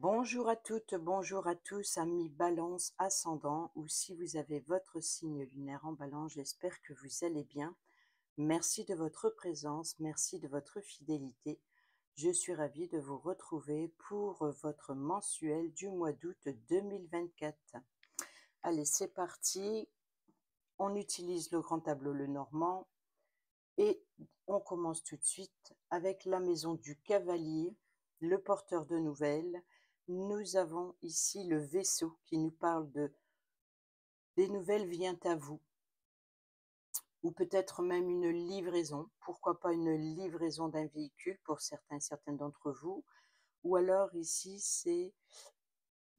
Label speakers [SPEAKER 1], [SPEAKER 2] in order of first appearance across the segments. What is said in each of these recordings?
[SPEAKER 1] Bonjour à toutes, bonjour à tous, amis Balance ascendant, ou si vous avez votre signe lunaire en Balance, j'espère que vous allez bien. Merci de votre présence, merci de votre fidélité. Je suis ravie de vous retrouver pour votre mensuel du mois d'août 2024. Allez, c'est parti. On utilise le grand tableau le normand et on commence tout de suite avec la maison du cavalier, le porteur de nouvelles. Nous avons ici le vaisseau qui nous parle de des nouvelles vient à vous, ou peut-être même une livraison. Pourquoi pas une livraison d'un véhicule pour certaines d'entre vous, ou alors ici c'est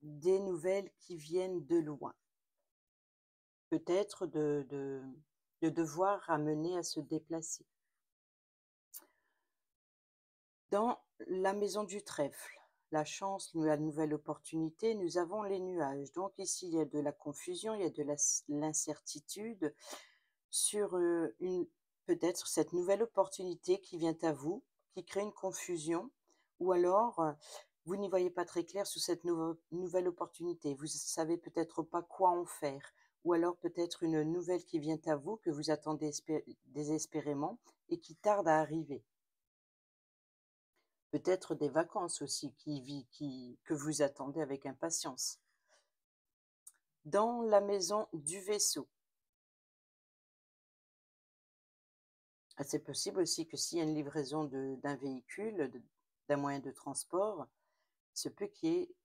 [SPEAKER 1] des nouvelles qui viennent de loin. Peut-être de devoir ramener à se déplacer. Dans la maison du trèfle, la chance, la nouvelle opportunité, nous avons les nuages. Donc ici, il y a de la confusion, il y a de l'incertitude sur peut-être cette nouvelle opportunité qui vient à vous, qui crée une confusion, ou alors vous n'y voyez pas très clair sur cette nouvelle opportunité. Vous ne savez peut-être pas quoi en faire, ou alors peut-être une nouvelle qui vient à vous que vous attendez désespérément et qui tarde à arriver. Peut-être des vacances aussi que vous attendez avec impatience. Dans la maison du vaisseau, c'est possible aussi que s'il y a une livraison d'un véhicule, d'un moyen de transport, il se peut qu'il y ait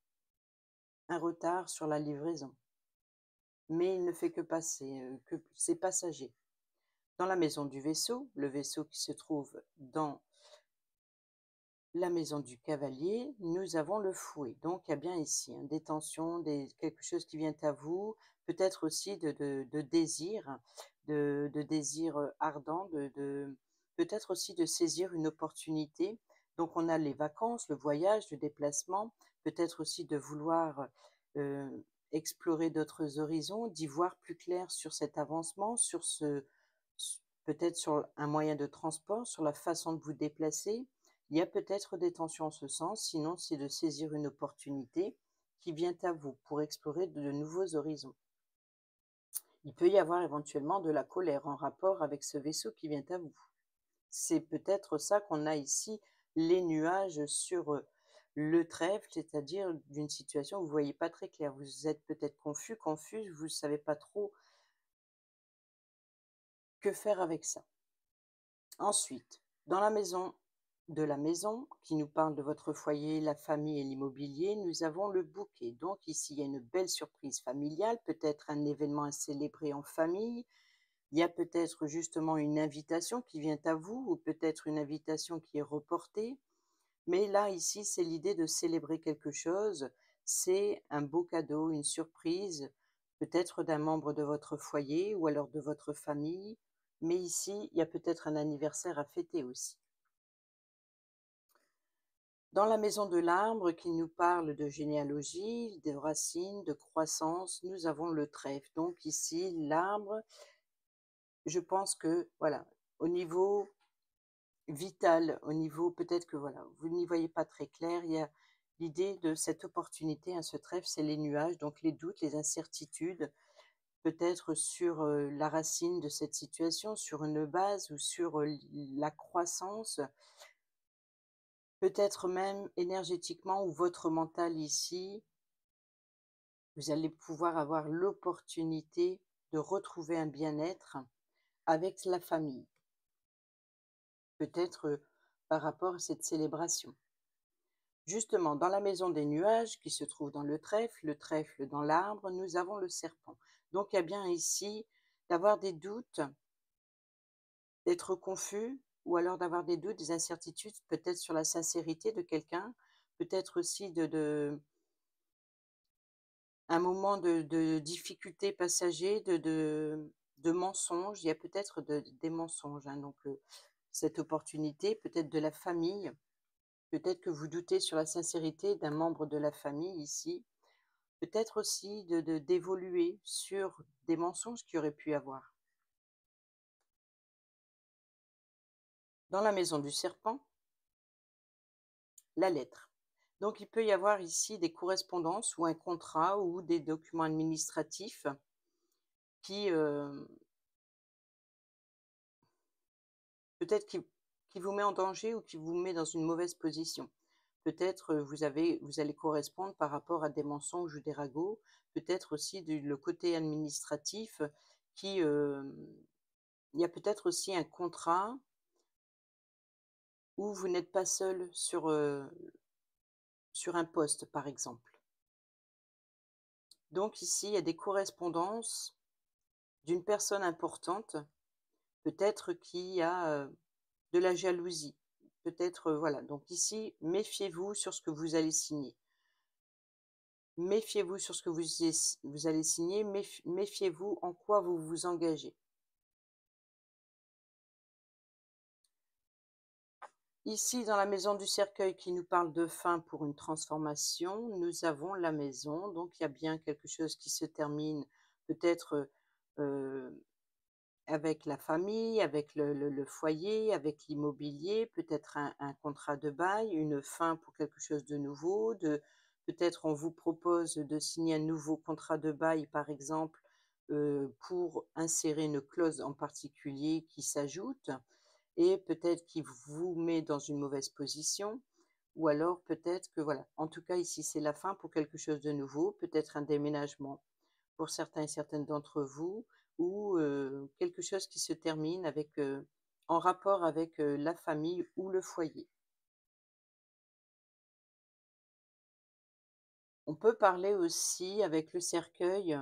[SPEAKER 1] un retard sur la livraison. Mais il ne fait que passer, que c'est passager. Dans la maison du vaisseau, le vaisseau qui se trouve dans la maison du cavalier, nous avons le fouet. Donc, il y a bien ici des tensions, quelque chose qui vient à vous, peut-être aussi de désir, de désir ardent, peut-être aussi de saisir une opportunité. Donc, on a les vacances, le voyage, le déplacement, peut-être aussi de vouloir euh, explorer d'autres horizons, d'y voir plus clair sur cet avancement, peut-être sur un moyen de transport, sur la façon de vous déplacer. Il y a peut-être des tensions en ce sens, sinon c'est de saisir une opportunité qui vient à vous pour explorer de nouveaux horizons. Il peut y avoir éventuellement de la colère en rapport avec ce vaisseau qui vient à vous. C'est peut-être ça qu'on a ici, les nuages sur le trèfle, c'est-à-dire d'une situation où vous ne voyez pas très clair. Vous êtes peut-être confus, vous ne savez pas trop que faire avec ça. Ensuite, dans la maison de la maison, qui nous parle de votre foyer, la famille et l'immobilier, nous avons le bouquet. Donc ici, il y a une belle surprise familiale, peut-être un événement à célébrer en famille. Il y a peut-être justement une invitation qui vient à vous, ou peut-être une invitation qui est reportée. Mais là, ici, c'est l'idée de célébrer quelque chose. C'est un beau cadeau, une surprise, peut-être d'un membre de votre foyer ou alors de votre famille. Mais ici, il y a peut-être un anniversaire à fêter aussi. Dans la maison de l'arbre qui nous parle de généalogie, de racines, de croissance, nous avons le trèfle. Donc ici, l'arbre, je pense que, voilà, au niveau vital, au niveau peut-être que, voilà, vous n'y voyez pas très clair, il y a l'idée de cette opportunité, ce trèfle, c'est les nuages, donc les doutes, les incertitudes, peut-être sur la racine de cette situation, sur une base ou sur la croissance. Peut-être même énergétiquement ou votre mental ici, vous allez pouvoir avoir l'opportunité de retrouver un bien-être avec la famille, peut-être par rapport à cette célébration. Justement, dans la maison des nuages qui se trouve dans le trèfle dans l'arbre, nous avons le serpent. Donc il y a bien ici d'avoir des doutes, d'être confus, ou alors d'avoir des doutes, des incertitudes, peut-être sur la sincérité de quelqu'un, peut-être aussi un moment de difficulté passager, de mensonges. Il y a peut-être des mensonges, hein, donc cette opportunité, peut-être de la famille, peut-être que vous doutez sur la sincérité d'un membre de la famille ici, peut-être aussi d'évoluer sur des mensonges qu'il y aurait pu avoir. Dans la maison du serpent, la lettre. Donc il peut y avoir ici des correspondances ou un contrat ou des documents administratifs qui, peut-être qui vous met en danger ou qui vous met dans une mauvaise position. Peut-être, vous allez correspondre par rapport à des mensonges ou des ragots. Peut-être aussi le côté administratif qui, il y a peut-être aussi un contrat où vous n'êtes pas seul sur un poste, par exemple. Donc ici, il y a des correspondances d'une personne importante, peut-être qui a, de la jalousie. Peut-être, voilà, donc ici, méfiez-vous sur ce que vous allez signer. Méfiez-vous sur ce que vous allez signer, méfiez-vous en quoi vous vous engagez. Ici, dans la maison du cercueil qui nous parle de fin pour une transformation, nous avons la maison, donc il y a bien quelque chose qui se termine peut-être, avec la famille, avec le foyer, avec l'immobilier, peut-être un contrat de bail, une fin pour quelque chose de nouveau, peut-être on vous propose de signer un nouveau contrat de bail, par exemple, pour insérer une clause en particulier qui s'ajoute et peut-être qui vous met dans une mauvaise position ou alors peut-être que voilà. En tout cas, ici, c'est la fin pour quelque chose de nouveau, peut-être un déménagement pour certains et certaines d'entre vous ou quelque chose qui se termine avec, en rapport avec, la famille ou le foyer. On peut parler aussi avec le cercueil,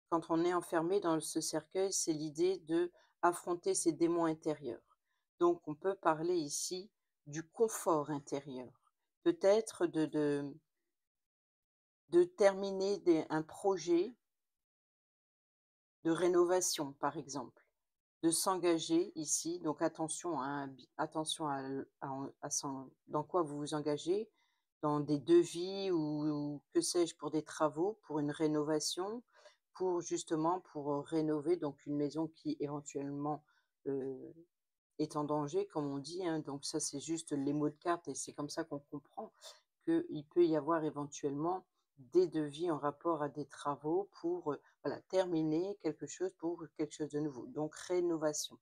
[SPEAKER 1] quand on est enfermé dans ce cercueil, c'est l'idée de affronter ses démons intérieurs. Donc on peut parler ici du confort intérieur. Peut-être de terminer un projet de rénovation, par exemple. De s'engager ici, donc attention, hein, attention dans quoi vous vous engagez, dans des devis ou que sais-je, pour des travaux, pour une rénovation, pour justement pour rénover donc une maison qui éventuellement euh, est en danger, comme on dit, hein. Donc ça, c'est juste les mots de carte et c'est comme ça qu'on comprend qu'il peut y avoir éventuellement des devis en rapport à des travaux pour voilà, terminer quelque chose pour quelque chose de nouveau. Donc rénovation.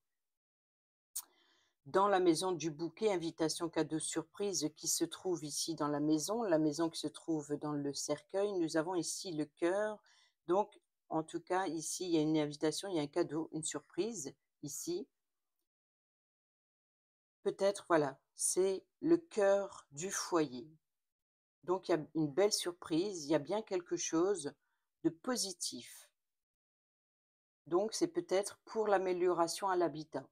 [SPEAKER 1] Dans la maison du bouquet, invitation cadeau surprise qui se trouve ici dans la maison qui se trouve dans le cercueil, nous avons ici le cœur. Donc, en tout cas, ici, il y a une invitation, il y a un cadeau, une surprise ici. Peut-être, voilà, c'est le cœur du foyer. Donc il y a une belle surprise, il y a bien quelque chose de positif. Donc c'est peut-être pour l'amélioration à l'habitat.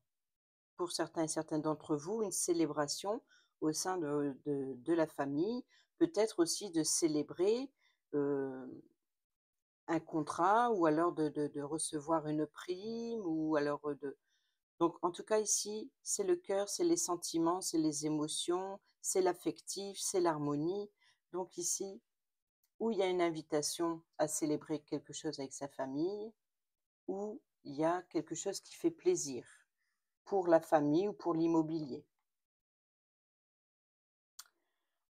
[SPEAKER 1] Pour certains et certaines d'entre vous, une célébration au sein de la famille, peut-être aussi de célébrer un contrat ou alors de recevoir une prime ou alors de... Donc en tout cas ici, c'est le cœur, c'est les sentiments, c'est les émotions, c'est l'affectif, c'est l'harmonie. Donc ici, où il y a une invitation à célébrer quelque chose avec sa famille, où il y a quelque chose qui fait plaisir pour la famille ou pour l'immobilier.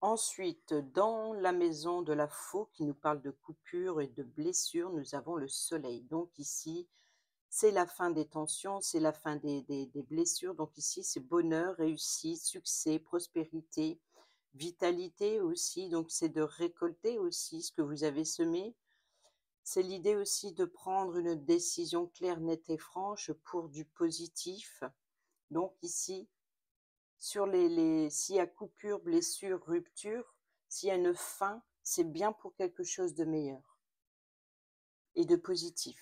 [SPEAKER 1] Ensuite, dans la maison de la faux qui nous parle de coupures et de blessures, nous avons le soleil. Donc ici, c'est la fin des tensions, c'est la fin des blessures. Donc ici, c'est bonheur, réussite, succès, prospérité, vitalité aussi. Donc c'est de récolter aussi ce que vous avez semé. C'est l'idée aussi de prendre une décision claire, nette et franche pour du positif. Donc ici, sur s'il y a coupure, blessure, rupture, s'il y a une fin, c'est bien pour quelque chose de meilleur et de positif.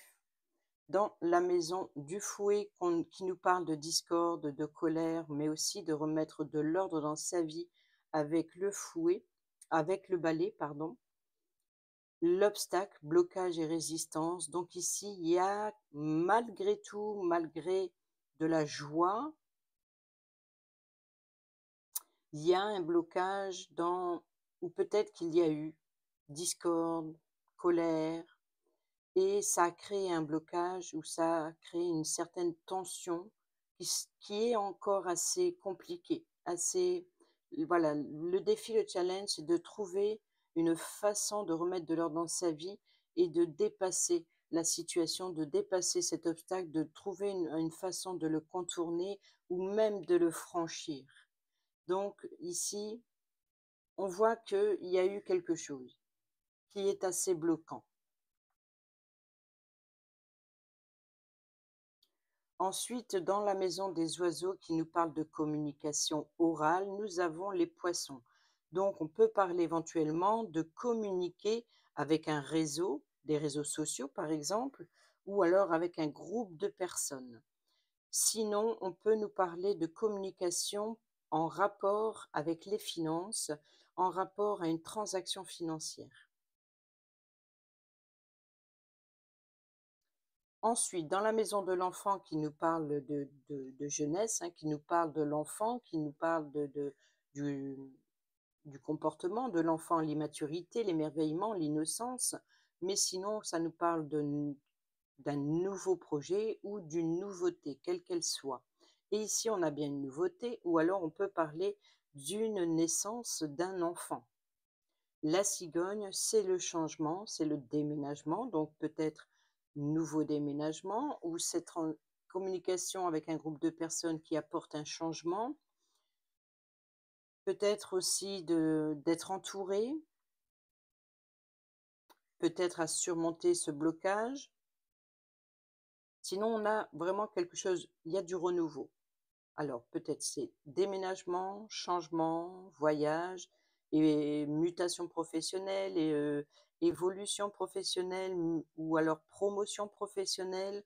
[SPEAKER 1] Dans la maison du fouet qui nous parle de discorde, de colère, mais aussi de remettre de l'ordre dans sa vie avec le fouet, avec le balai, pardon, l'obstacle, blocage et résistance. Donc ici, il y a malgré tout, malgré de la joie, il y a un blocage ou peut-être qu'il y a eu discorde, colère, et ça a créé un blocage ou ça a créé une certaine tension qui est encore assez compliquée, assez Voilà, le défi, le challenge, c'est de trouver une façon de remettre de l'ordre dans sa vie et de dépasser la situation, de dépasser cet obstacle, de trouver une façon de le contourner ou même de le franchir. Donc ici, on voit qu'il y a eu quelque chose qui est assez bloquant. Ensuite, dans la maison des oiseaux qui nous parle de communication orale, nous avons les poissons. Donc, on peut parler éventuellement de communiquer avec un réseau, des réseaux sociaux par exemple, ou alors avec un groupe de personnes. Sinon, on peut nous parler de communication en rapport avec les finances, en rapport à une transaction financière. Ensuite, dans la maison de l'enfant qui nous parle de jeunesse, hein, qui nous parle de l'enfant, qui nous parle du, du comportement de l'enfant, l'immaturité, l'émerveillement, l'innocence, mais sinon, ça nous parle d'un nouveau projet ou d'une nouveauté, quelle qu'elle soit. Et ici, on a bien une nouveauté, ou alors on peut parler d'une naissance d'un enfant. La cigogne, c'est le changement, c'est le déménagement, donc peut-être nouveau déménagement ou cette communication avec un groupe de personnes qui apporte un changement, peut-être aussi d'être entouré, peut-être à surmonter ce blocage. Sinon, on a vraiment quelque chose, il y a du renouveau. Alors, peut-être c'est déménagement, changement, voyage et mutation professionnelle et évolution professionnelle ou alors promotion professionnelle.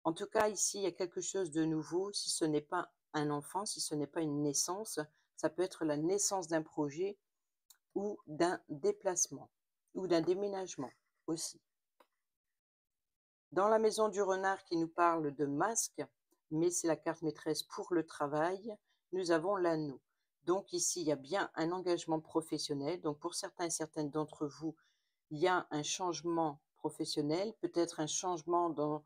[SPEAKER 1] En tout cas, ici, il y a quelque chose de nouveau. Si ce n'est pas un enfant, si ce n'est pas une naissance, ça peut être la naissance d'un projet ou d'un déplacement ou d'un déménagement aussi. Dans la maison du renard qui nous parle de masque, mais c'est la carte maîtresse pour le travail, nous avons l'anneau. Donc ici, il y a bien un engagement professionnel. Donc pour certains et certaines d'entre vous, il y a un changement professionnel, peut-être un changement dans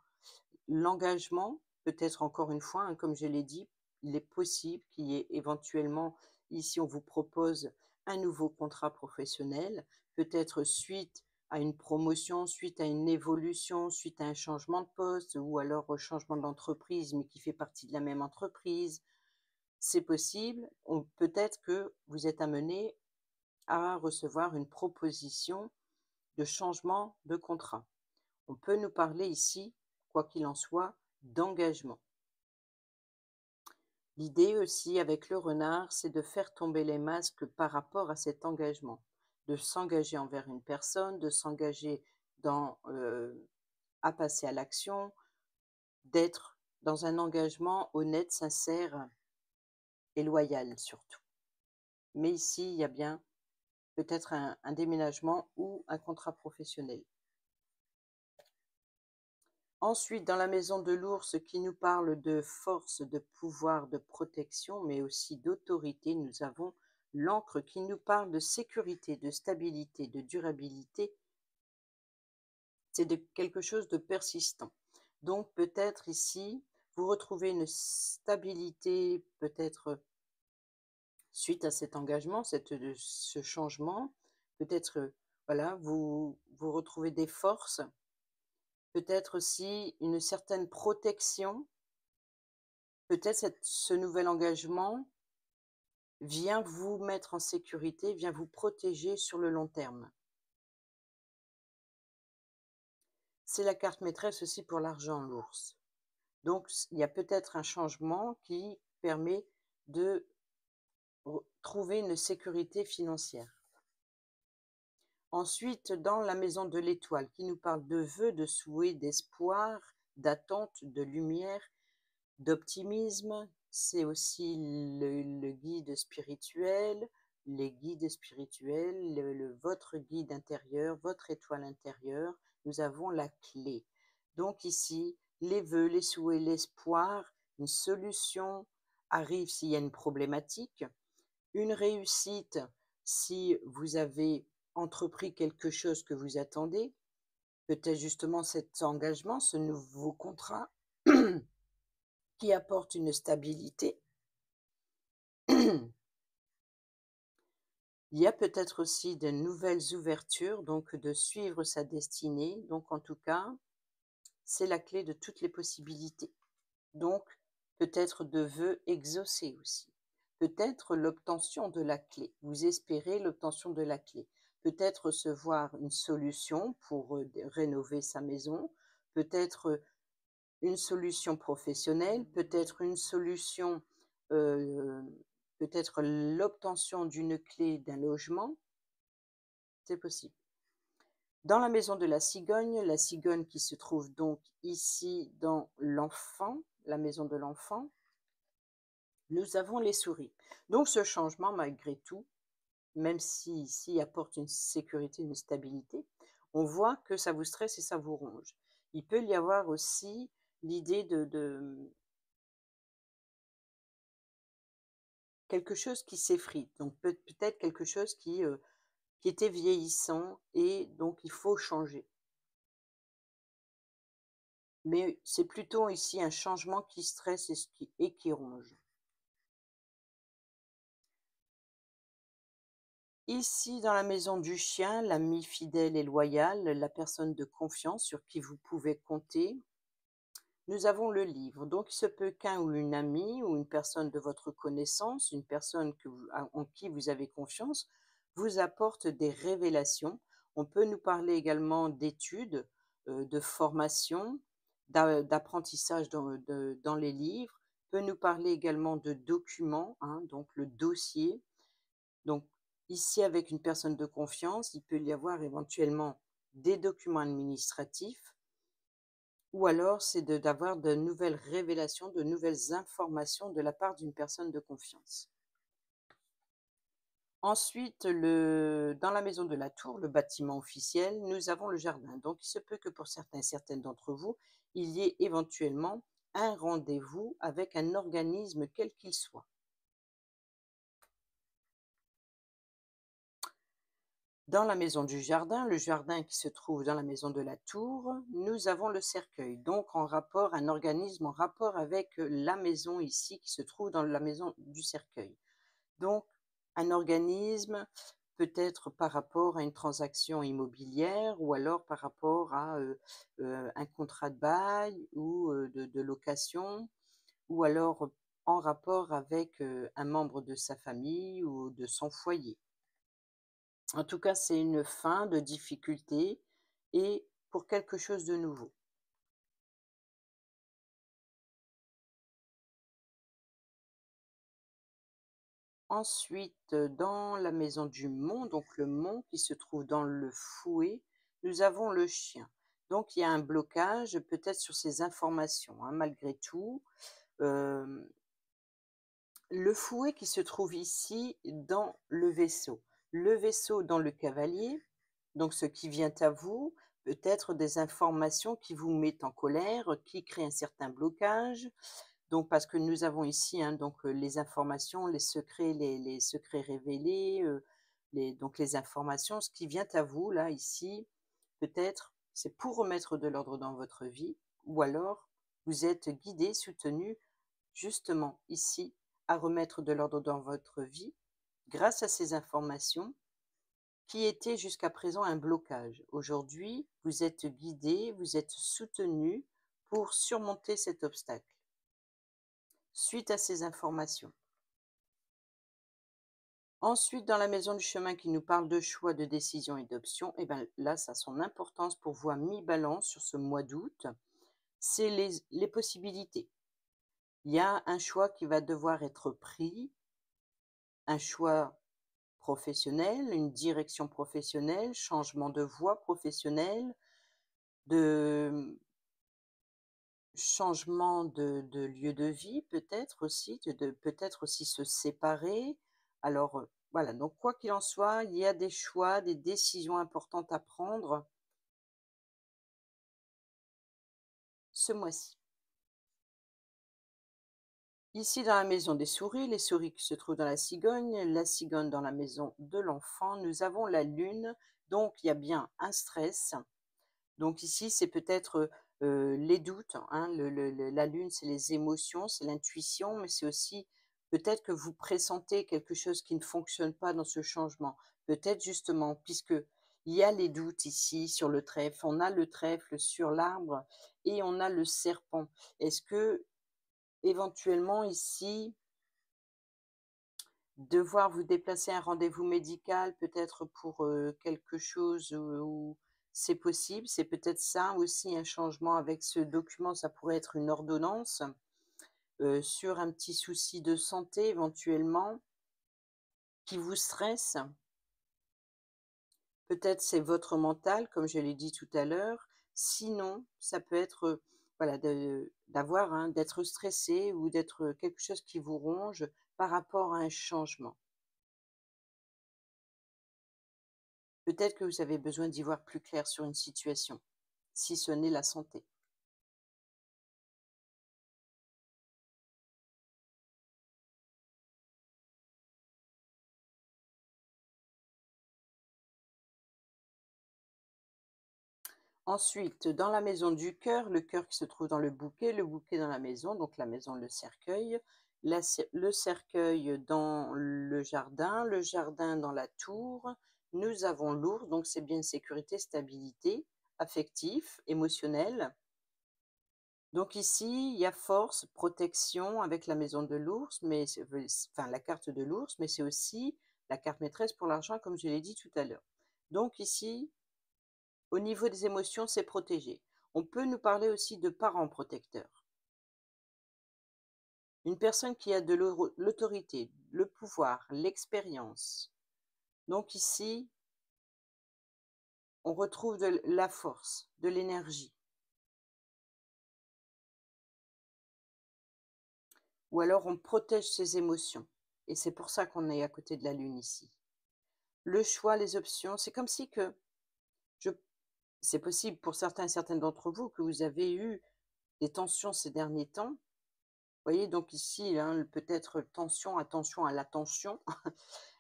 [SPEAKER 1] l'engagement, peut-être encore une fois, hein, comme je l'ai dit, il est possible qu'il y ait éventuellement, ici on vous propose un nouveau contrat professionnel, peut-être suite à une promotion, suite à une évolution, suite à un changement de poste ou alors au changement d'entreprise, mais qui fait partie de la même entreprise. C'est possible. Peut-être que vous êtes amené à recevoir une proposition de changement de contrat. On peut nous parler ici, quoi qu'il en soit, d'engagement. L'idée aussi avec le renard, c'est de faire tomber les masques par rapport à cet engagement, de s'engager envers une personne, de s'engager à passer à l'action, d'être dans un engagement honnête, sincère et loyal surtout. Mais ici, il y a bien peut-être un déménagement ou un contrat professionnel. Ensuite, dans la maison de l'ours qui nous parle de force, de pouvoir, de protection, mais aussi d'autorité, nous avons l'encre qui nous parle de sécurité, de stabilité, de durabilité. C'est de quelque chose de persistant. Donc peut-être ici, vous retrouvez une stabilité, peut-être suite à cet engagement, ce changement. Peut-être, voilà, vous retrouvez des forces, peut-être aussi une certaine protection. Peut-être ce nouvel engagement vient vous mettre en sécurité, vient vous protéger sur le long terme. C'est la carte maîtresse aussi pour l'argent, l'ours. Donc, il y a peut-être un changement qui permet de trouver une sécurité financière. Ensuite, dans la maison de l'étoile, qui nous parle de vœux, de souhaits, d'espoir, d'attente, de lumière, d'optimisme, c'est aussi le guide spirituel, les guides spirituels, votre guide intérieur, votre étoile intérieure. Nous avons la clé. Donc ici, les vœux, les souhaits, l'espoir, une solution arrive s'il y a une problématique, une réussite si vous avez entrepris quelque chose que vous attendez, peut-être justement cet engagement, ce nouveau contrat qui apporte une stabilité Il y a peut-être aussi de nouvelles ouvertures, donc de suivre sa destinée. Donc en tout cas, c'est la clé de toutes les possibilités. Donc peut-être de vœux exaucés aussi. Peut-être l'obtention de la clé. Vous espérez l'obtention de la clé. Peut-être recevoir une solution pour rénover sa maison. Peut-être une solution professionnelle, peut-être une solution, heu, peut-être l'obtention d'une clé d'un logement, c'est possible. Dans la cigogne qui se trouve donc ici dans l'enfant, la maison de l'enfant, nous avons les souris. Donc ce changement malgré tout, même si ici apporte une sécurité, une stabilité, on voit que ça vous stresse et ça vous ronge. Il peut y avoir aussi l'idée de quelque chose qui s'effrite, donc peut-être quelque chose qui était vieillissant et donc il faut changer. Mais c'est plutôt ici un changement qui stresse et qui ronge. Ici, dans la maison du chien, l'ami fidèle et loyal, la personne de confiance sur qui vous pouvez compter, nous avons le livre. Donc il se peut qu'un ou une amie ou une personne de votre connaissance, une personne en qui vous avez confiance, vous apporte des révélations. On peut nous parler également d'études, de formation, d'apprentissage dans les livres, peut nous parler également de documents, hein, donc le dossier. Donc ici, avec une personne de confiance, il peut y avoir éventuellement des documents administratifs ou alors c'est d'avoir de nouvelles révélations, de nouvelles informations de la part d'une personne de confiance. Ensuite, dans la maison de la tour, le bâtiment officiel, nous avons le jardin. Donc, il se peut que pour certains et certaines d'entre vous, il y ait éventuellement un rendez-vous avec un organisme quel qu'il soit. Dans la maison du jardin, le jardin qui se trouve dans la maison de la tour, nous avons le cercueil, donc un organisme en rapport avec la maison ici qui se trouve dans la maison du cercueil. Donc, un organisme peut-être par rapport à une transaction immobilière ou alors par rapport à un contrat de bail ou de location ou alors en rapport avec un membre de sa famille ou de son foyer. En tout cas, c'est une fin de difficulté et pour quelque chose de nouveau. Ensuite, dans la maison du mont, donc le mont qui se trouve dans le fouet, nous avons le chien. Donc il y a un blocage peut-être sur ces informations, hein, malgré tout. Hem, le fouet qui se trouve ici dans le vaisseau. Le vaisseau dans le cavalier, donc ce qui vient à vous, peut-être des informations qui vous mettent en colère, qui créent un certain blocage. Donc parce que nous avons ici, hein, donc les informations, les secrets révélés, donc les informations, ce qui vient à vous là, ici, peut-être, c'est pour remettre de l'ordre dans votre vie ou alors vous êtes guidé, soutenu, justement ici, à remettre de l'ordre dans votre vie grâce à ces informations qui étaient jusqu'à présent un blocage. Aujourd'hui, vous êtes guidé, vous êtes soutenu pour surmonter cet obstacle suite à ces informations. Ensuite, dans la maison du chemin qui nous parle de choix, de décision et d'options, et ben là, ça a son importance pour vous à mi-balance sur ce mois d'août. C'est les possibilités. Il y a un choix qui va devoir être pris, un choix professionnel, une direction professionnelle, changement de voie professionnelle, de changement de lieu de vie peut-être aussi, peut-être aussi se séparer. Alors, voilà, donc quoi qu'il en soit, il y a des choix, des décisions importantes à prendre ce mois-ci. Ici, dans la maison des souris, les souris qui se trouvent dans la cigogne dans la maison de l'enfant, nous avons la lune, donc il y a bien un stress. Donc ici, c'est peut-être, les doutes, hein, la lune, c'est les émotions, c'est l'intuition, mais c'est aussi Peut-être que vous pressentez quelque chose qui ne fonctionne pas dans ce changement. Peut-être justement, puisque il y a les doutes ici sur le trèfle, on a le trèfle sur l'arbre et on a le serpent. Est-ce que éventuellement ici, devoir vous déplacer à un rendez-vous médical, peut-être pour, quelque chose où c'est possible? C'est peut-être ça aussi un changement avec ce document, ça pourrait être une ordonnance, sur un petit souci de santé éventuellement qui vous stresse. Peut-être c'est votre mental, comme je l'ai dit tout à l'heure. Sinon, ça peut être, voilà, d'avoir, hein, d'être stressé ou d'être, quelque chose qui vous ronge par rapport à un changement. Peut-être que vous avez besoin d'y voir plus clair sur une situation, si ce n'est la santé. Ensuite, dans la maison du cœur, le cœur qui se trouve dans le bouquet dans la maison, donc la maison, le cercueil, le cercueil dans le jardin dans la tour. Nous avons l'ours, donc c'est bien sécurité, stabilité, affectif, émotionnel. Donc ici, il y a force, protection avec la maison de l'ours, mais enfin la carte de l'ours, mais c'est aussi la carte maîtresse pour l'argent, comme je l'ai dit tout à l'heure. Donc ici, au niveau des émotions, c'est protégé. On peut nous parler aussi de parents protecteurs. Une personne qui a de l'autorité, le pouvoir, l'expérience. Donc ici, on retrouve de la force, de l'énergie. Ou alors on protège ses émotions. Et c'est pour ça qu'on est à côté de la lune ici. Le choix, les options, c'est comme si que je c'est possible pour certains et certaines d'entre vous que vous avez eu des tensions ces derniers temps. Vous voyez, donc ici, hein, peut-être tension, attention à l'attention,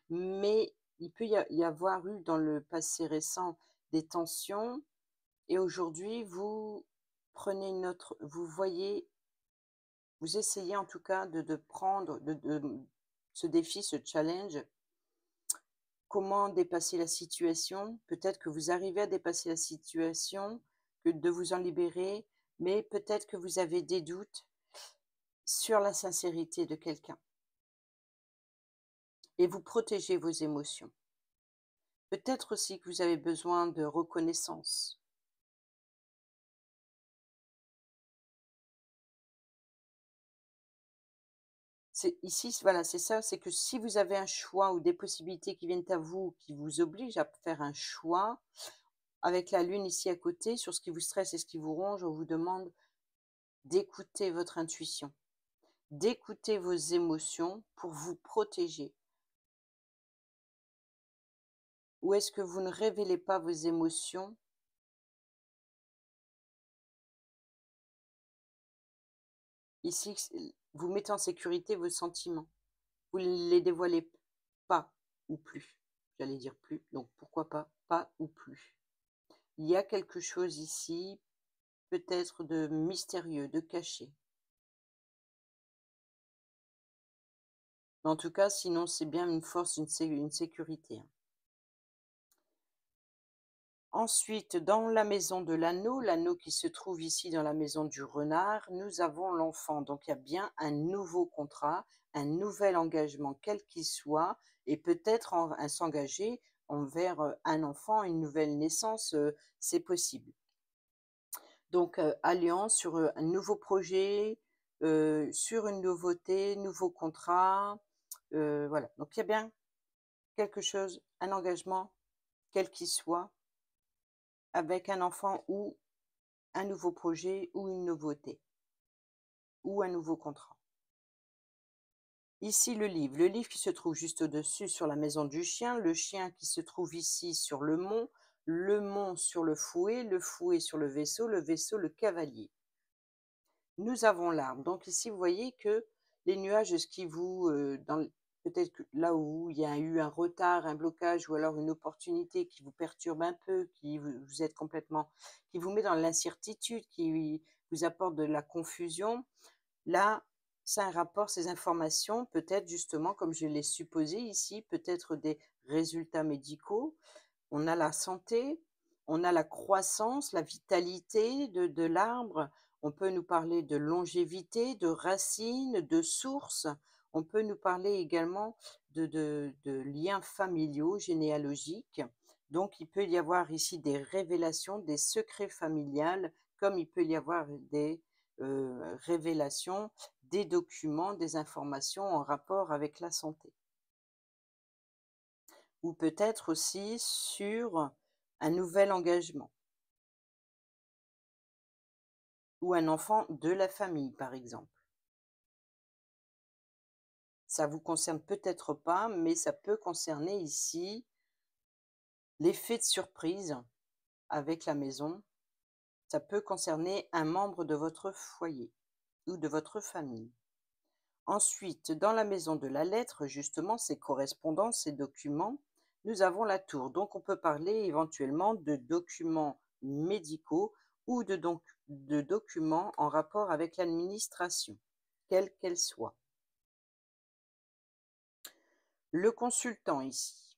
[SPEAKER 1] mais il peut y avoir eu dans le passé récent des tensions et aujourd'hui, vous prenez une autre, vous voyez, vous essayez en tout cas de prendre ce défi, ce challenge. Comment dépasser la situation? Peut-être que vous arrivez à dépasser la situation, que de vous en libérer, mais peut-être que vous avez des doutes sur la sincérité de quelqu'un et vous protégez vos émotions. Peut-être aussi que vous avez besoin de reconnaissance. C'est ici, voilà, c'est ça, c'est que si vous avez un choix ou des possibilités qui viennent à vous, qui vous obligent à faire un choix, avec la lune ici à côté, sur ce qui vous stresse et ce qui vous ronge, on vous demande d'écouter votre intuition, d'écouter vos émotions pour vous protéger. Ou est-ce que vous ne révélez pas vos émotions? Ici, vous mettez en sécurité vos sentiments. Vous ne les dévoilez pas ou plus. J'allais dire plus, donc pourquoi pas ou plus. Il y a quelque chose ici, peut-être de mystérieux, de caché. Mais en tout cas, sinon, c'est bien une force, une sécurité, hein. Ensuite, dans la maison de l'anneau qui se trouve ici dans la maison du renard, nous avons l'enfant. Donc, il y a bien un nouveau contrat, un nouvel engagement, quel qu'il soit, et peut-être s'engager envers un enfant, une nouvelle naissance, c'est possible. Donc, alliance sur un nouveau projet, sur une nouveauté, nouveau contrat. Voilà. Donc, il y a bien quelque chose, un engagement, quel qu'il soit, avec un enfant ou un nouveau projet ou une nouveauté ou un nouveau contrat. Ici, le livre qui se trouve juste au-dessus sur la maison du chien, le chien qui se trouve ici sur le mont sur le fouet sur le vaisseau, le cavalier. Nous avons l'arbre. Donc ici, vous voyez que les nuages, ce qui vous, peut-être que là où il y a eu un retard, un blocage ou alors une opportunité qui vous perturbe un peu, vous êtes complètement, qui vous met dans l'incertitude, qui vous apporte de la confusion, là, c'est un rapport, ces informations, peut-être justement, comme je l'ai supposé ici, peut-être des résultats médicaux. On a la santé, on a la croissance, la vitalité de l'arbre. On peut nous parler de longévité, de racines, de sources. On peut nous parler également de liens familiaux, généalogiques. Donc, il peut y avoir ici des révélations, des secrets familiales, comme il peut y avoir des révélations, des documents, des informations en rapport avec la santé. Ou peut-être aussi sur un nouvel engagement ou un enfant de la famille, par exemple. Ça vous concerne peut-être pas, mais ça peut concerner ici l'effet de surprise avec la maison. Ça peut concerner un membre de votre foyer ou de votre famille. Ensuite, dans la maison de la lettre, justement, ces correspondances, ces documents, nous avons la tour. Donc, on peut parler éventuellement de documents médicaux ou de documents en rapport avec l'administration, quelle qu'elle soit. Le consultant ici.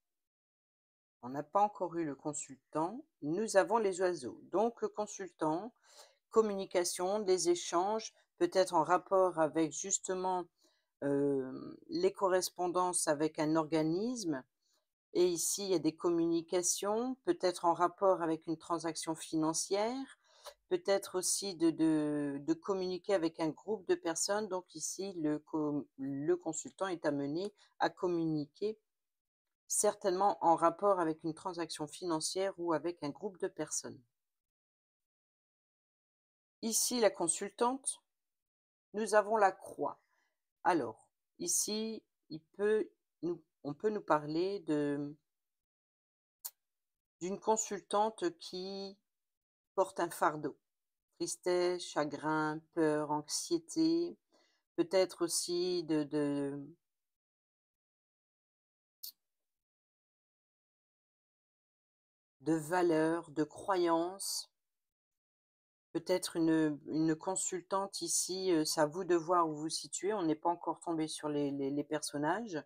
[SPEAKER 1] On n'a pas encore eu le consultant. Nous avons les oiseaux. Donc, le consultant, communication, des échanges, peut-être en rapport avec justement les correspondances avec un organisme. Et ici, il y a des communications, peut-être en rapport avec une transaction financière, peut-être aussi de communiquer avec un groupe de personnes. Donc ici, le consultant est amené à communiquer, certainement en rapport avec une transaction financière ou avec un groupe de personnes. Ici, la consultante, nous avons la croix. Alors, ici, on peut nous parler d'une consultante qui porte un fardeau. Tristesse, chagrin, peur, anxiété, peut-être aussi de valeurs, de croyances. Peut-être une consultante ici, c'est à vous de voir où vous vous situez. On n'est pas encore tombé sur les personnages,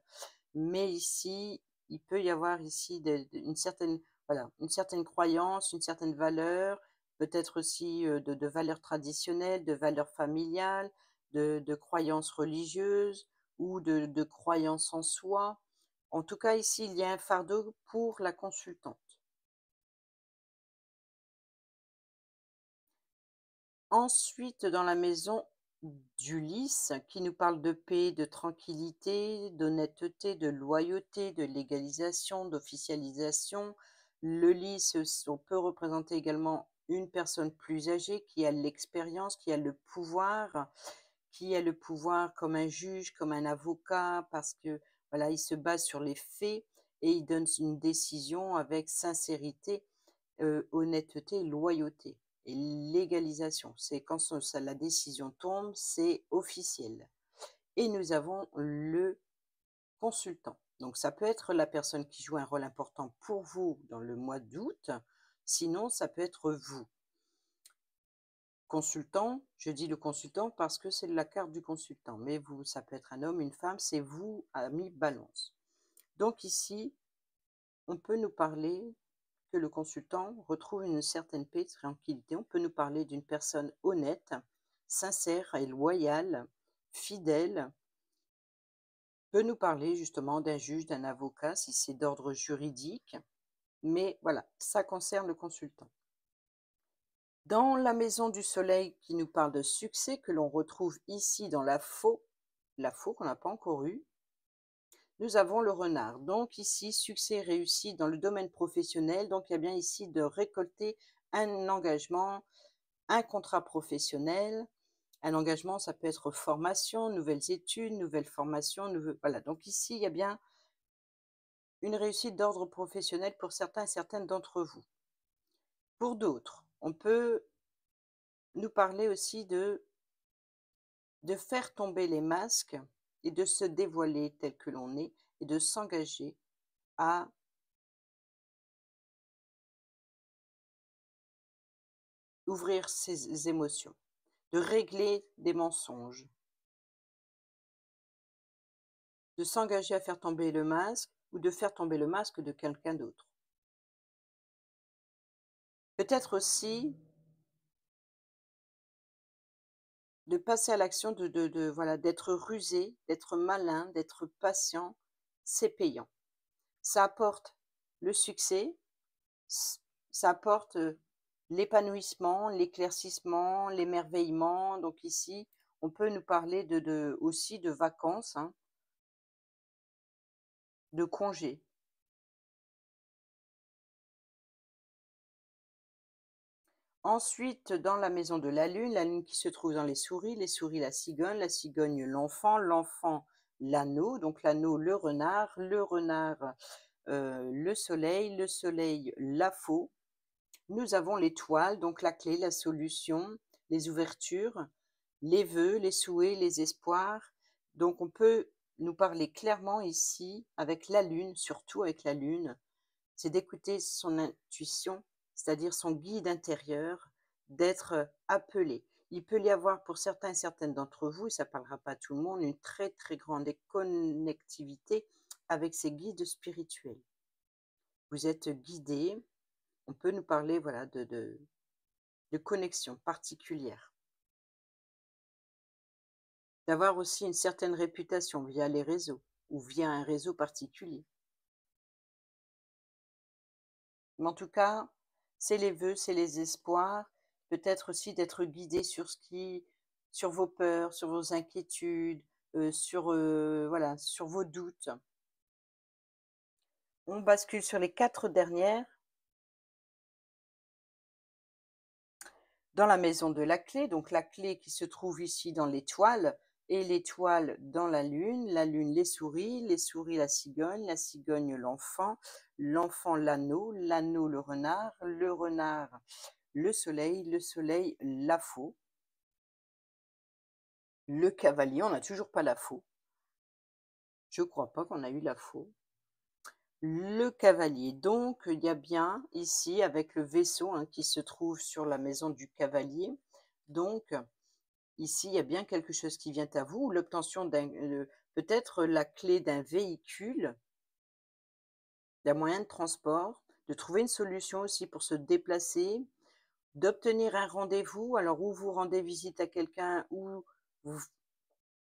[SPEAKER 1] mais ici, il peut y avoir ici une certaine, voilà, une certaine croyance, une certaine valeur, peut-être aussi de valeurs traditionnelles, de valeurs familiales, de croyances religieuses ou de croyances en soi. En tout cas, ici, il y a un fardeau pour la consultante. Ensuite, dans la maison d'Ulysse, qui nous parle de paix, de tranquillité, d'honnêteté, de loyauté, de légalisation, d'officialisation. Le lys, on peut représenter également une personne plus âgée qui a l'expérience, qui a le pouvoir comme un juge, comme un avocat, parce que voilà, il se base sur les faits et il donne une décision avec sincérité, honnêteté et loyauté. Et légalisation, c'est quand la décision tombe, c'est officiel. Et nous avons le consultant. Donc ça peut être la personne qui joue un rôle important pour vous dans le mois d'août, sinon ça peut être vous. Consultant, je dis le consultant parce que c'est la carte du consultant, mais vous, ça peut être un homme, une femme, c'est vous, ami Balance. Donc ici, on peut nous parler que le consultant retrouve une certaine paix, tranquillité. On peut nous parler d'une personne honnête, sincère et loyale, fidèle. Peut nous parler justement d'un juge, d'un avocat, si c'est d'ordre juridique. Mais voilà, ça concerne le consultant. Dans la maison du soleil qui nous parle de succès, que l'on retrouve ici dans la faux qu'on n'a pas encore eue, nous avons le renard. Donc ici, succès réussi dans le domaine professionnel. Donc il y a bien ici de récolter un engagement, un contrat professionnel. Un engagement, ça peut être formation, nouvelles études, nouvelles formations. Voilà. Donc ici, il y a bien une réussite d'ordre professionnel pour certains et certaines d'entre vous. Pour d'autres, on peut nous parler aussi de faire tomber les masques et de se dévoiler tel que l'on est et de s'engager à ouvrir ses émotions, de régler des mensonges. de s'engager à faire tomber le masque ou de faire tomber le masque de quelqu'un d'autre. Peut-être aussi de passer à l'action voilà, d'être rusé, d'être malin, d'être patient, c'est payant. Ça apporte le succès, ç ça apporte, l'épanouissement, l'éclaircissement, l'émerveillement. Donc ici, on peut nous parler de aussi de vacances, hein, de congés. Ensuite, dans la maison de la lune qui se trouve dans les souris la cigogne l'enfant, l'enfant l'anneau, donc l'anneau le renard, le soleil la faux. Nous avons l'étoile, donc la clé, la solution, les ouvertures, les vœux, les souhaits, les espoirs. Donc on peut nous parler clairement ici avec la lune, surtout avec la lune, c'est d'écouter son intuition, c'est-à-dire son guide intérieur, d'être appelé. Il peut y avoir pour certains et certaines d'entre vous, et ça ne parlera pas à tout le monde, une très très grande connectivité avec ces guides spirituels. Vous êtes guidé, on peut nous parler voilà, de connexion particulière. D'avoir aussi une certaine réputation via les réseaux ou via un réseau particulier. Mais en tout cas, c'est les vœux, c'est les espoirs, peut-être aussi d'être guidé sur vos peurs, sur vos inquiétudes, voilà, sur vos doutes. On bascule sur les 4 dernières. Dans la maison de la clé, donc la clé qui se trouve ici dans l'étoile et l'étoile dans la lune les souris la cigogne l'enfant, l'enfant l'anneau le renard le soleil la faux, le cavalier, on n'a toujours pas la faux. Je crois pas qu'on a eu la faux. Le cavalier, donc il y a bien ici avec le vaisseau hein, qui se trouve sur la maison du cavalier. Donc ici, il y a bien quelque chose qui vient à vous, l'obtention peut-être la clé d'un véhicule, d'un moyen de transport, de trouver une solution aussi pour se déplacer, d'obtenir un rendez-vous. Alors, où vous rendez visite à quelqu'un, ou vous-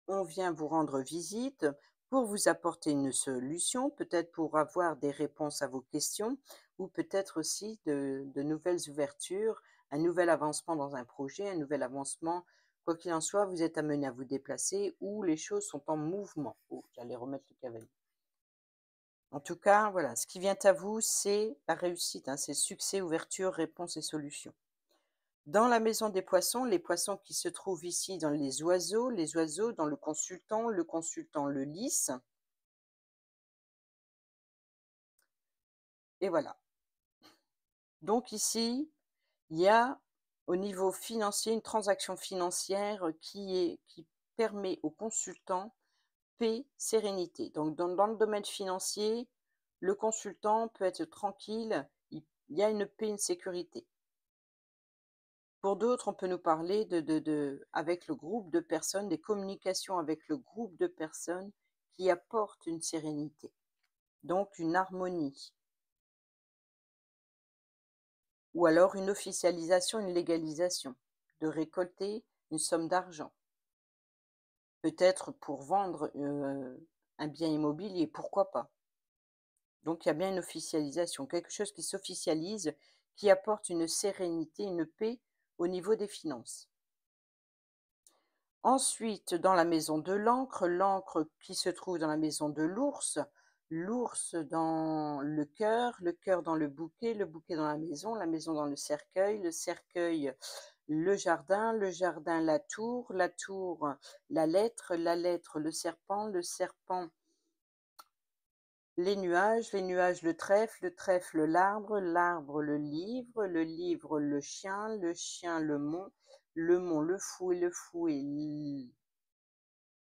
[SPEAKER 1] on vient vous rendre visite pour vous apporter une solution, peut-être pour avoir des réponses à vos questions, ou peut-être aussi de nouvelles ouvertures, un nouvel avancement dans un projet, un nouvel avancement. Quoi qu'il en soit, vous êtes amené à vous déplacer ou les choses sont en mouvement. Oh, j'allais remettre le cavalier. En tout cas, voilà, ce qui vient à vous, c'est la réussite, hein, c'est succès, ouverture, réponse et solution. Dans la maison des poissons, les poissons qui se trouvent ici dans les oiseaux dans le consultant le lys, et voilà. Donc ici, il y a au niveau financier une transaction financière qui permet au consultant paix, sérénité. Donc dans le domaine financier, le consultant peut être tranquille, il y a une paix, une sécurité. Pour d'autres, on peut nous parler avec le groupe de personnes, des communications avec le groupe de personnes qui apportent une sérénité, donc une harmonie, ou alors une officialisation, une légalisation, de récolter une somme d'argent, peut-être pour vendre un bien immobilier, pourquoi pas. Donc il y a bien une officialisation, quelque chose qui s'officialise, qui apporte une sérénité, une paix au niveau des finances. Ensuite, dans la maison de l'encre qui se trouve dans la maison de l'ours dans le cœur dans le bouquet dans la maison dans le cercueil, le jardin la tour la lettre le serpent les nuages le trèfle l'arbre le livre le chien le mont le fouet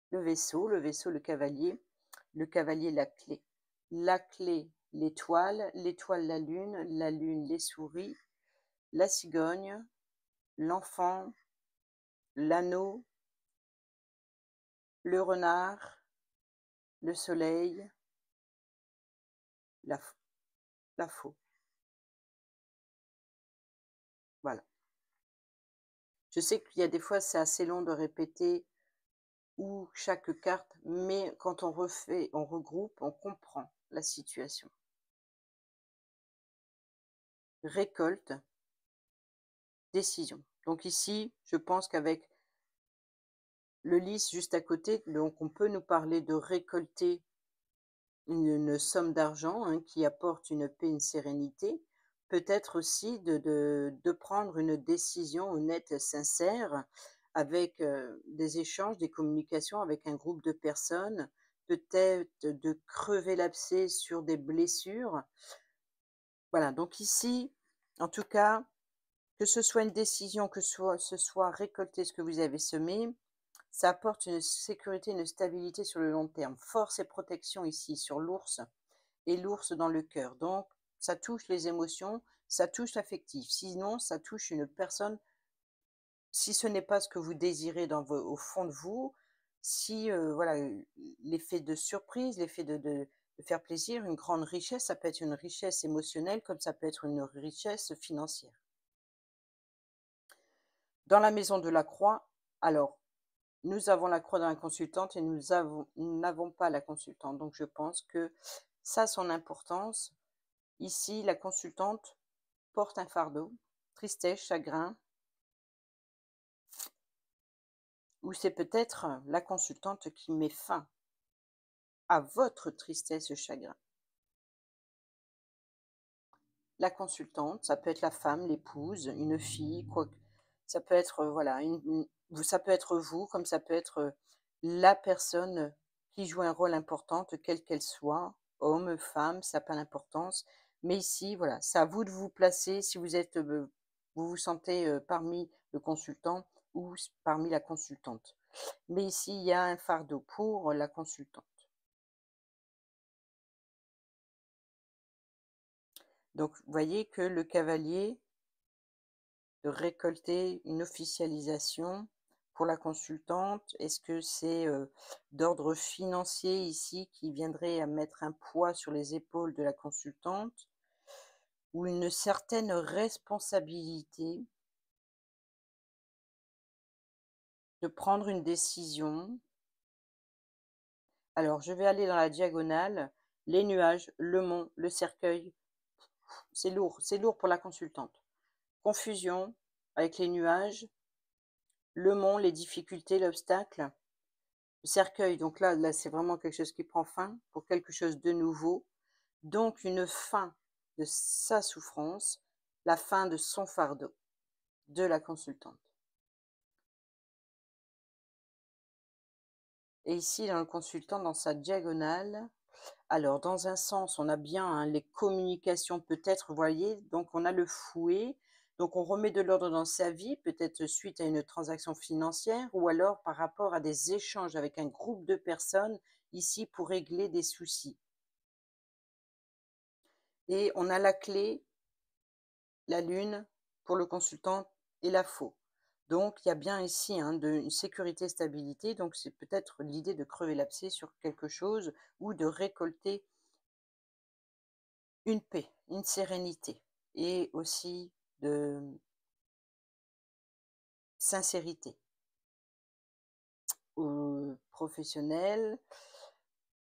[SPEAKER 1] le vaisseau le cavalier la clé l'étoile la lune les souris, la cigogne, l'enfant, l'anneau, le renard, le soleil, la, f- la faux. Voilà. Je sais qu'il y a des fois, c'est assez long de répéter ou chaque carte, mais quand on refait, on regroupe, on comprend la situation. Récolte, décision. Donc ici, je pense qu'avec le lys juste à côté, donc on peut nous parler de récolter une somme d'argent, hein, qui apporte une paix, une sérénité. Peut-être aussi de prendre une décision honnête et sincère avec, des échanges, des communications avec un groupe de personnes. Peut-être de crever l'abcès sur des blessures. Voilà, donc ici, en tout cas, que ce soit une décision, ce soit récolter ce que vous avez semé, ça apporte une sécurité, une stabilité sur le long terme. Force et protection ici sur l'ours et l'ours dans le cœur. Donc, ça touche les émotions, ça touche l'affectif. Sinon, ça touche une personne, si ce n'est pas ce que vous désirez au fond de vous, si voilà, l'effet de surprise, l'effet de faire plaisir, une grande richesse, ça peut être une richesse émotionnelle comme ça peut être une richesse financière. Dans la maison de la croix, alors, nous avons la croix dans la consultante et nous n'avons pas la consultante. Donc, je pense que ça a son importance. Ici, la consultante porte un fardeau, tristesse, chagrin, ou c'est peut-être la consultante qui met fin à votre tristesse et chagrin. La consultante, ça peut être la femme, l'épouse, une fille, quoi. Ça peut être, voilà, ça peut être vous, comme ça peut être la personne qui joue un rôle important, quelle qu'elle soit, homme, femme, ça n'a pas d'importance. Mais ici, voilà, c'est à vous de vous placer si vous vous sentez parmi le consultant ou parmi la consultante. Mais ici, il y a un fardeau pour la consultante. Donc, vous voyez que le cavalier de récolter une officialisation pour la consultante. Est-ce que c'est d'ordre financier ici qui viendrait à mettre un poids sur les épaules de la consultante ou une certaine responsabilité de prendre une décision? Alors, je vais aller dans la diagonale. Les nuages, le mont, le cercueil, c'est lourd pour la consultante. Confusion avec les nuages, le mont, les difficultés, l'obstacle. Le cercueil, donc là, c'est vraiment quelque chose qui prend fin pour quelque chose de nouveau. Donc une fin de sa souffrance, la fin de son fardeau, de la consultante. Et ici, dans le consultant, dans sa diagonale, alors dans un sens, on a bien, hein, les communications peut-être, vous voyez, donc on a le fouet, donc on remet de l'ordre dans sa vie, peut-être suite à une transaction financière ou alors par rapport à des échanges avec un groupe de personnes ici pour régler des soucis. Et on a la clé, la lune pour le consultant et la faux. Donc il y a bien ici, hein, une sécurité, stabilité. Donc c'est peut-être l'idée de crever l'abcès sur quelque chose ou de récolter une paix, une sérénité et aussi de sincérité professionnelle.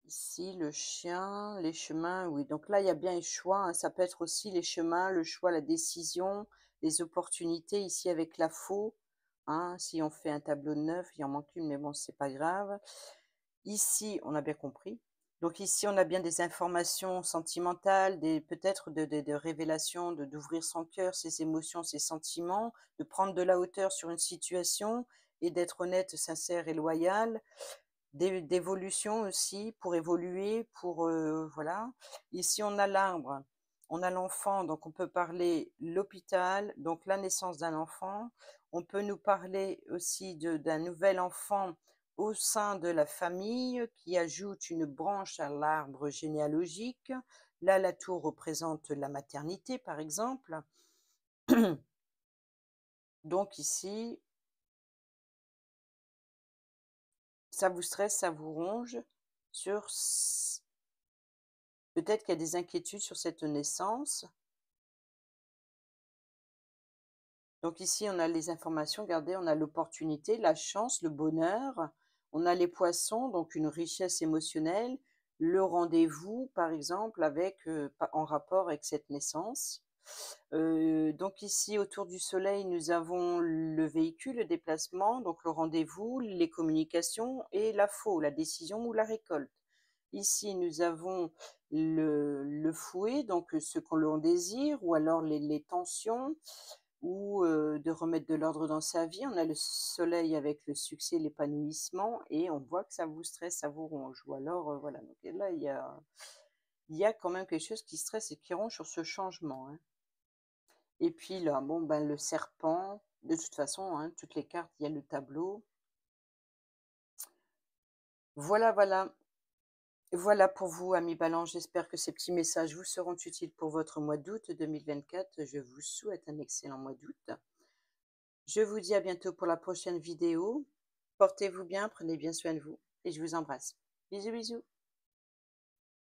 [SPEAKER 1] Ici, le chien, les chemins, oui. Donc là, il y a bien les choix, hein. Ça peut être aussi les chemins, le choix, la décision, les opportunités. Ici, avec la faux, hein, si on fait un tableau de 9, il en manque une, mais bon, c'est pas grave. Ici, on a bien compris. Donc ici, on a bien des informations sentimentales, peut-être de révélations, d'ouvrir son cœur, ses émotions, ses sentiments, de prendre de la hauteur sur une situation et d'être honnête, sincère et loyal. D'évolution aussi, pour évoluer, pour, voilà. Ici, on a l'arbre, on a l'enfant, donc on peut parler l'hôpital, donc la naissance d'un enfant. On peut nous parler aussi d'un nouvel enfant au sein de la famille qui ajoute une branche à l'arbre généalogique. Là, la tour représente la maternité, par exemple. Donc ici, ça vous stresse, ça vous ronge, sur peut-être qu'il y a des inquiétudes sur cette naissance. Donc ici, on a les informations, regardez, on a l'opportunité, la chance, le bonheur. On a les poissons, donc une richesse émotionnelle, le rendez-vous, par exemple, avec, en rapport avec cette naissance. Donc ici, autour du soleil, nous avons le véhicule, le déplacement, donc le rendez-vous, les communications et la faux, la décision ou la récolte. Ici, nous avons le fouet, donc ce que l'on désire, ou alors les tensions, ou de remettre de l'ordre dans sa vie. On a le soleil avec le succès, l'épanouissement, et on voit que ça vous stresse, ça vous ronge. Ou alors, voilà, donc là, il y a quand même quelque chose qui stresse et qui ronge sur ce changement, hein. Et puis là, bon, ben, le serpent, de toute façon, hein, toutes les cartes, il y a le tableau. Voilà, voilà. Voilà pour vous, amis Balance. J'espère que ces petits messages vous seront utiles pour votre mois d'août 2024. Je vous souhaite un excellent mois d'août. Je vous dis à bientôt pour la prochaine vidéo. Portez-vous bien, prenez bien soin de vous et je vous embrasse. Bisous, bisous.